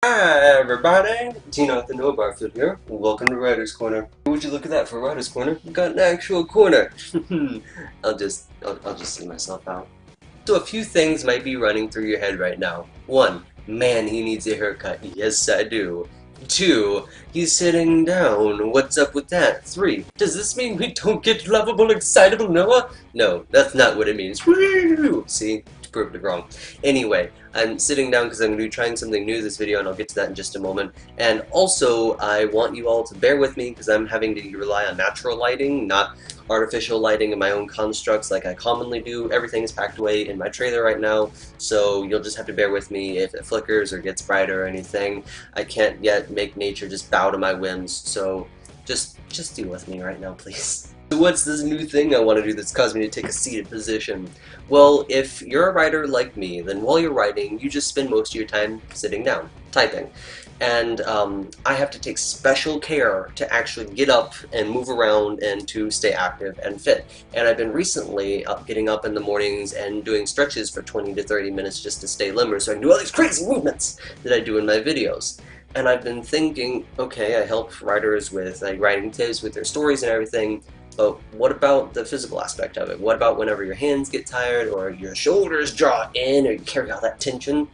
Hi everybody! Tina the Barfield here. Welcome to Writer's Corner. Would you look at that for Writer's Corner? We've got an actual corner. I'll just see myself out. So a few things might be running through your head right now. One, man, he needs a haircut. Yes, I do. Two, he's sitting down. What's up with that? Three, does this mean we don't get lovable, excitable Noah? No, that's not what it means. Woo! See? Proved it wrong. Anyway, I'm sitting down because I'm going to be trying something new this video, and I'll get to that in just a moment. And also, I want you all to bear with me because I'm having to rely on natural lighting, not artificial lighting in my own constructs like I commonly do. Everything is packed away in my trailer right now, so you'll just have to bear with me if it flickers or gets brighter or anything. I can't yet make nature just bow to my whims, so just deal with me right now, please. So what's this new thing I want to do that's caused me to take a seated position? Well, if you're a writer like me, then while you're writing, you just spend most of your time sitting down, typing. And I have to take special care to actually get up and move around and to stay active and fit. And I've been recently getting up in the mornings and doing stretches for 20 to 30 minutes just to stay limber so I can do all these crazy movements that I do in my videos. And I've been thinking, okay, I help writers with writing tips with their stories and everything, but what about the physical aspect of it? What about whenever your hands get tired or your shoulders draw in or you carry all that tension?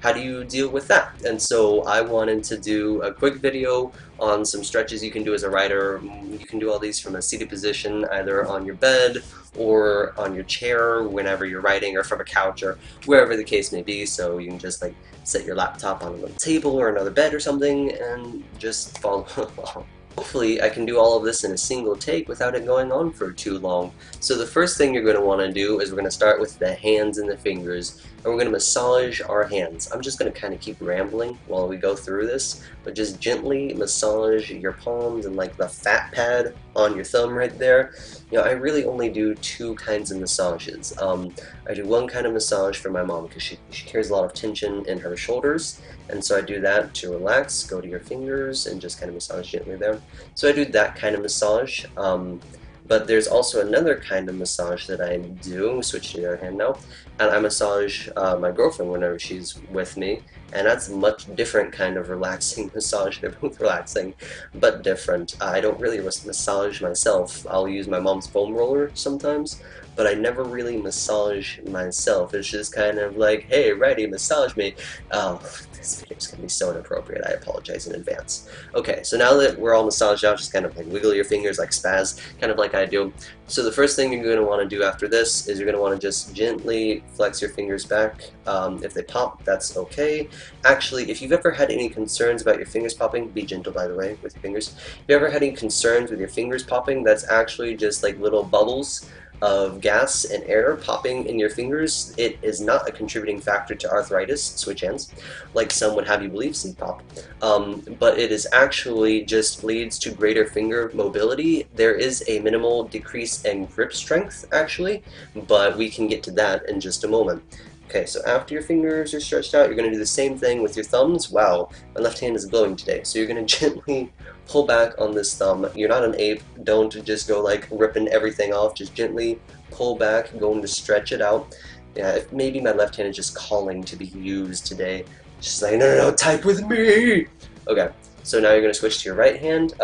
How do you deal with that? And so I wanted to do a quick video on some stretches you can do as a writer. You can do all these from a seated position, either on your bed or on your chair whenever you're writing, or from a couch, or wherever the case may be. So you can just like set your laptop on a little table or another bed or something and just follow along. Hopefully I can do all of this in a single take without it going on for too long. So the first thing you're going to want to do is we're going to start with the hands and the fingers, and we're going to massage our hands. I'm just going to kind of keep rambling while we go through this, but just gently massage your palms and like the fat pad on your thumb right there. You know, I really only do two kinds of massages. I do one kind of massage for my mom because she carries a lot of tension in her shoulders, and so I do that to relax. Go to your fingers and just kind of massage gently there. So I do that kind of massage, but there's also another kind of massage that I do, switch to the other hand now, and I massage my girlfriend whenever she's with me, and that's a much different kind of relaxing massage. They're both relaxing, but different. I don't really massage myself. I'll use my mom's foam roller sometimes, but I never really massage myself. It's just kind of like, hey, righty, massage me. Oh, this video's gonna be so inappropriate. I apologize in advance. Okay, so now that we're all massaged out, just kind of like wiggle your fingers like spaz, kind of like I do. So the first thing you're going to want to do after this is you're going to want to just gently flex your fingers back. If they pop, that's okay. Actually, if you've ever had any concerns about your fingers popping, be gentle by the way with your fingers. If you ever had any concerns with your fingers popping, that's actually just like little bubbles of gas and air popping in your fingers. It is not a contributing factor to arthritis, switch hands, like some would have you believe, see pop. But it is actually just leads to greater finger mobility. There is a minimal decrease in grip strength actually, but we can get to that in just a moment. Okay, so after your fingers are stretched out, you're going to do the same thing with your thumbs. Wow, my left hand is glowing today. So you're going to gently pull back on this thumb. You're not an ape. Don't just go like ripping everything off. Just gently pull back, going to stretch it out. Yeah, maybe my left hand is just calling to be used today. Just like, no, type with me. Okay, so now you're going to switch to your right hand.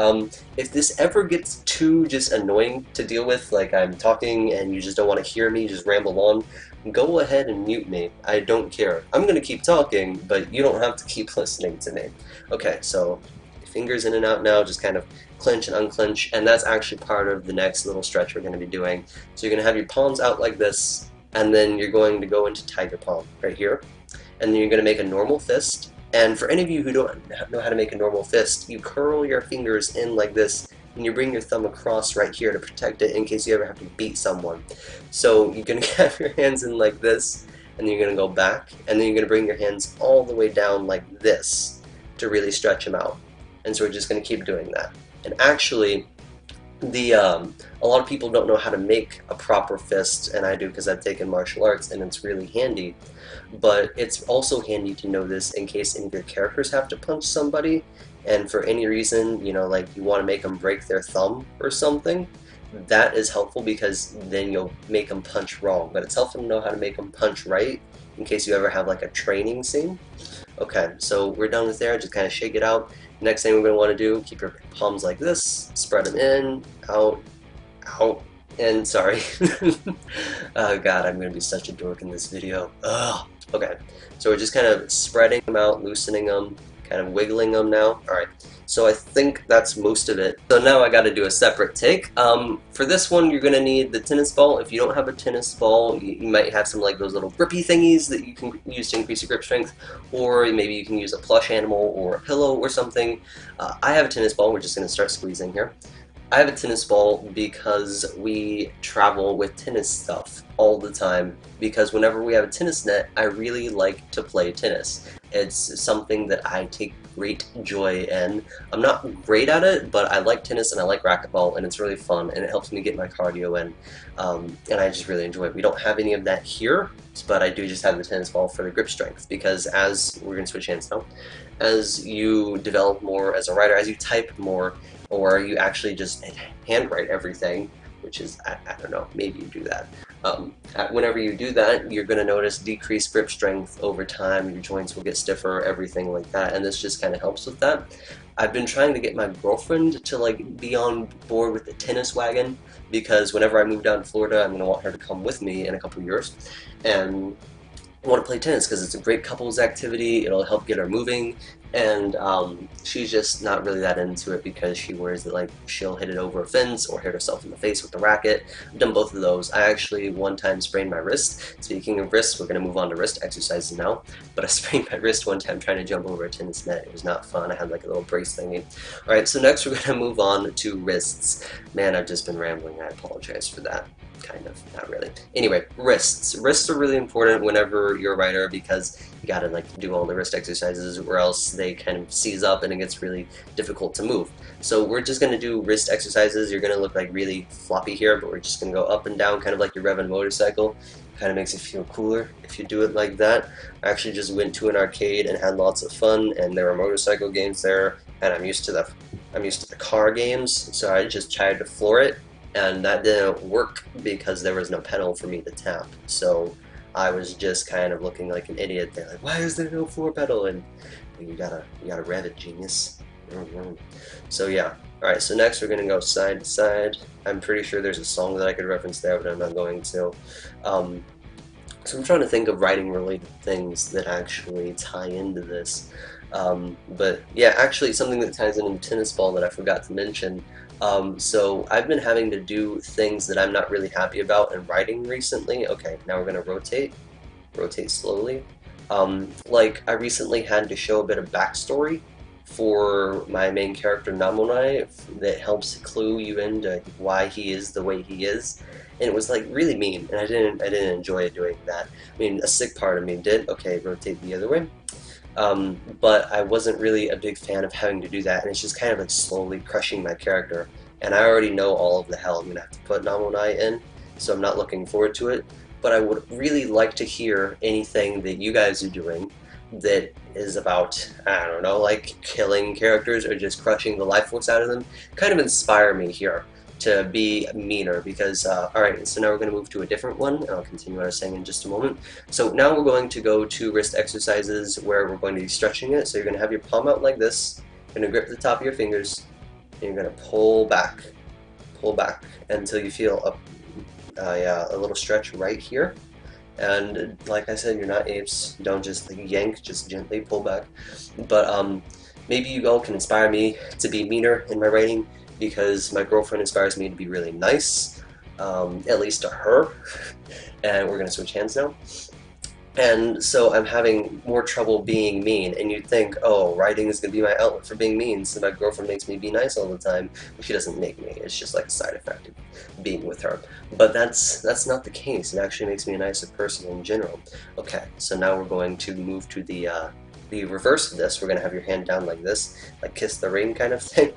If this ever gets too just annoying to deal with, like I'm talking and you just don't want to hear me, just ramble on, go ahead and mute me. I don't care. I'm going to keep talking, but you don't have to keep listening to me. Okay, so fingers in and out now, just kind of clench and unclench, and that's actually part of the next little stretch we're going to be doing. So you're going to have your palms out like this, and then you're going to go into tiger palm right here, and then you're going to make a normal fist. And for any of you who don't know how to make a normal fist, you curl your fingers in like this, and you bring your thumb across right here to protect it in case you ever have to beat someone. So you're going to have your hands in like this, and then you're going to go back, and then you're going to bring your hands all the way down like this to really stretch them out. And so we're just going to keep doing that. And actually, a lot of people don't know how to make a proper fist, and I do because I've taken martial arts, and it's really handy. But it's also handy to know this in case any of your characters have to punch somebody, and for any reason, you know, like you want to make them break their thumb or something. That is helpful because then you'll make them punch wrong. But it's helpful to know how to make them punch right in case you ever have like a training scene. Okay, so we're done with there. Just kind of shake it out. Next thing we're going to want to do, keep your palms like this, spread them in, out, out, and sorry. Oh god, I'm going to be such a dork in this video. Ugh. Okay, so we're just kind of spreading them out, loosening them, kind of wiggling them now. Alright, so I think that's most of it. So now I got to do a separate take. For this one, you're going to need the tennis ball. If you don't have a tennis ball, you might have some like those little grippy thingies that you can use to increase your grip strength, or maybe you can use a plush animal or a pillow or something. I have a tennis ball. We're just going to start squeezing here. I have a tennis ball because we travel with tennis stuff all the time, because whenever we have a tennis net, I really like to play tennis. It's something that I take great joy in. I'm not great at it, but I like tennis and I like racquetball, and it's really fun and it helps me get my cardio in, and I just really enjoy it. We don't have any of that here, but I do just have the tennis ball for the grip strength, because as we're going to switch hands now, as you develop more as a writer, as you type more, or you actually just handwrite everything, which is, I don't know, maybe you do that. Whenever you do that, you're going to notice decreased grip strength over time, your joints will get stiffer, everything like that, and this just kind of helps with that. I've been trying to get my girlfriend to like be on board with the tennis wagon, because whenever I move down to Florida, I'm going to want her to come with me in a couple of years, and I want to play tennis because it's a great couples activity. It'll help get her moving, and she's just not really that into it because she worries that like she'll hit it over a fence or hit herself in the face with the racket. I've done both of those. I actually one time sprained my wrist. Speaking of wrists, we're going to move on to wrist exercises now, but I sprained my wrist one time trying to jump over a tennis net. It was not fun. I had like a little brace thingy. Alright, so next we're going to move on to wrists. Man, I've just been rambling. I apologize for that. Kind of, not really. Anyway, wrists. Wrists are really important whenever you're a writer, because you gotta like do all the wrist exercises, or else they kind of seize up and it gets really difficult to move. So we're just gonna do wrist exercises. You're gonna look like really floppy here, but we're just gonna go up and down, kind of like you're revving a motorcycle. Kind of makes it feel cooler if you do it like that. I actually just went to an arcade and had lots of fun, and there were motorcycle games there, and I'm used to the car games, so I just tried to floor it. And that didn't work because there was no pedal for me to tap. So I was just kind of looking like an idiot. They're like, why is there no floor pedal? And you gotta rev it, genius. So yeah. Alright, so next we're gonna go side to side. I'm pretty sure there's a song that I could reference there, but I'm not going to. So I'm trying to think of writing related things that actually tie into this. But yeah, actually something that ties into the tennis ball that I forgot to mention. So I've been having to do things that I'm not really happy about in writing recently. Okay, now we're going to rotate slowly. Like I recently had to show a bit of backstory for my main character Namonai that helps clue you into why he is the way he is. And it was like really mean, and I didn't enjoy doing that. I mean, a sick part of me did. Okay, rotate the other way. But I wasn't really a big fan of having to do that, and it's just kind of like slowly crushing my character. And I already know all of the hell I'm going to have to put Namonai in, so I'm not looking forward to it. But I would really like to hear anything that you guys are doing that is about, I don't know, like killing characters or just crushing the life force out of them. Kind of inspire me here to be meaner, because, alright, so now we're going to move to a different one, and I'll continue what I was saying in just a moment. So now we're going to go to wrist exercises where we're going to be stretching it. So you're going to have your palm out like this, you're going to grip the top of your fingers, and you're going to pull back until you feel a little stretch right here. And like I said, you're not apes, don't just like yank, just gently pull back. But maybe you all can inspire me to be meaner in my writing, because my girlfriend inspires me to be really nice, at least to her, and we're going to switch hands now. And so I'm having more trouble being mean, and you'd think, oh, writing is going to be my outlet for being mean, so my girlfriend makes me be nice all the time, but she doesn't make me. It's just like a side effect of being with her. But that's not the case. It actually makes me a nicer person in general. Okay, so now we're going to move to the reverse of this. We're going to have your hand down like this, like kiss the ring kind of thing,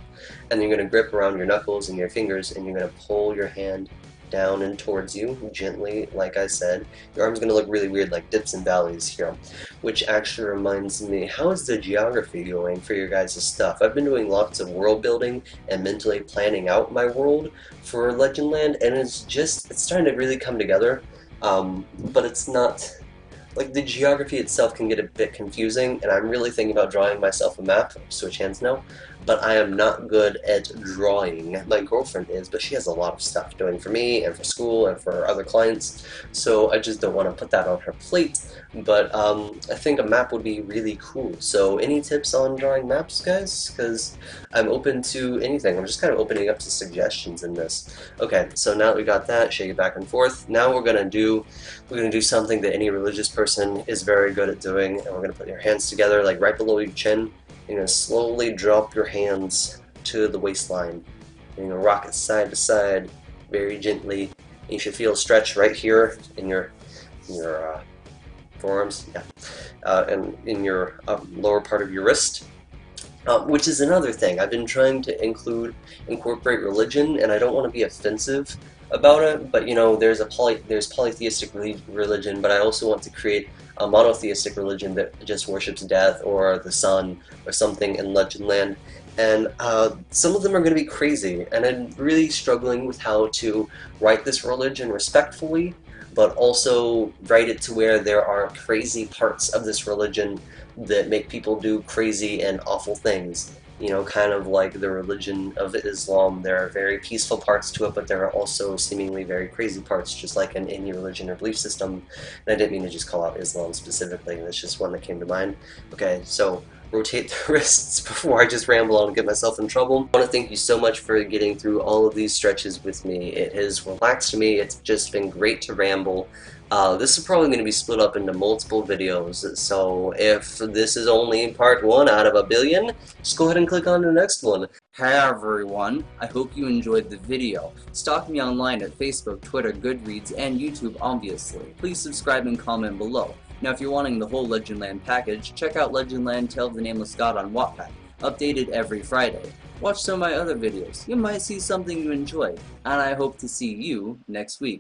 and then you're going to grip around your knuckles and your fingers, and you're going to pull your hand down and towards you, gently, like I said. Your arm's going to look really weird, like dips and valleys here, which actually reminds me, how is the geography going for your guys' stuff? I've been doing lots of world building and mentally planning out my world for Legend Land, and it's starting to really come together, but it's not like the geography itself can get a bit confusing, and I'm really thinking about drawing myself a map. Switch hands now. But I am not good at drawing. My girlfriend is, but she has a lot of stuff doing for me and for school and for other clients, so I just don't want to put that on her plate. But I think a map would be really cool. So any tips on drawing maps, guys? Because I'm open to anything. I'm just kind of opening up to suggestions in this. Okay, so now that we got that, shake it back and forth. Now we're gonna do something that any religious person is very good at doing, and we're gonna put your hands together, like right below your chin. You're going to slowly drop your hands to the waistline. You're going to rock it side to side very gently. You should feel a stretch right here in your forearms, yeah, and in your lower part of your wrist. Which is another thing. I've been trying to incorporate religion, and I don't want to be offensive about it, but you know, there's polytheistic religion, but I also want to create a monotheistic religion that just worships death or the sun or something in Legend Land. And some of them are going to be crazy, and I'm really struggling with how to write this religion respectfully, but also write it to where there are crazy parts of this religion that make people do crazy and awful things. You know, kind of like the religion of Islam. There are very peaceful parts to it, but there are also seemingly very crazy parts, just like in any religion or belief system. And I didn't mean to just call out Islam specifically, that's just one that came to mind. Okay, so rotate the wrists before I just ramble on and get myself in trouble. I want to thank you so much for getting through all of these stretches with me. It has relaxed me. It's just been great to ramble. This is probably going to be split up into multiple videos, so if this is only part 1 out of a billion, just go ahead and click on the next one. Hey everyone, I hope you enjoyed the video. Stalk me online at Facebook, Twitter, Goodreads, and YouTube obviously. Please subscribe and comment below. Now if you're wanting the whole Legend Land package, check out Legend Land Tale of the Nameless God on Wattpad, updated every Friday. Watch some of my other videos, you might see something you enjoy, and I hope to see you next week.